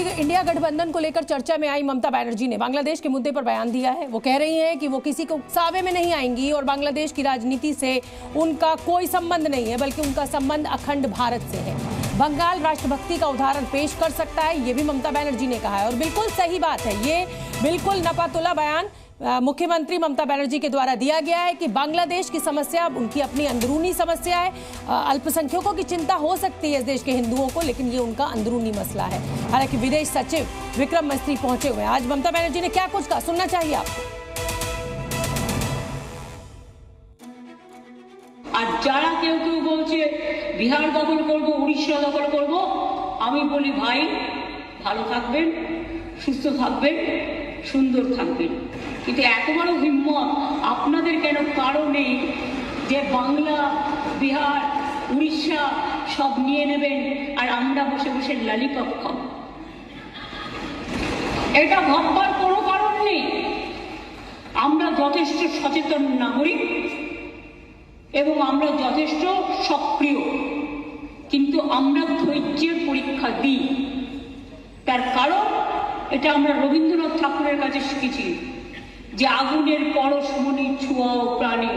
India गठबंधन को लेकर चर्चा में आई ममता बनर्जी ने बांग्लादेश के मुद्दे पर बयान दिया है। वो कह रही हैं कि वो किसी को उकसावे में नहीं आएंगी और बांग्लादेश की राजनीति से उनका कोई संबंध नहीं है, बल्कि उनका संबंध अखंड भारत से है। बंगाल राष्ट्रभक्ति का उदाहरण पेश कर सकता है, ये भी ममता बनर्जी ने कहा है और बिल्कुल सही बात है। ये बिल्कुल नपातुला बयान मुख्यमंत्री ममता बनर्जी के द्वारा दिया गया है कि बांग्लादेश की समस्या उनकी अपनी अंदरूनी समस्या है। अल्पसंख्यकों की चिंता हो सकती है इस देश के हिंदुओं को, लेकिन ये उनका अंदरूनी मसला है। हालांकि विदेश सचिव विक्रम मिस्री पहुंचे हुए हैं। आज ममता बनर्जी ने क्या कुछ कहा, सुनना चाहिए आपको। আর যারা কেউ কেউ বলছে বিহার দখল করব, উড়িষ্যা দখল করব, আমি বলি ভাই ভালো থাকবেন, সুস্থ থাকবেন, সুন্দর থাকবেন। কিন্তু এত বড় হিম্মত আপনাদের কেন কারণ নেই যে বাংলা, বিহার, উড়িষ্যা সব নিয়ে নেবেন আর আমরা বসে বসে ললিপপ খাবো? এটা ভাববার কোনো কারণ নেই। আমরা যথেষ্ট সচেতন নাগরিক এবং আমরা যথেষ্ট সক্রিয়, কিন্তু আমরা ধৈর্যের পরীক্ষা দিই। তার কারণ এটা আমরা রবীন্দ্রনাথ ঠাকুরের কাছে শিখেছি যে আগুনের পরশমণি ছোঁয়াও প্রাণী।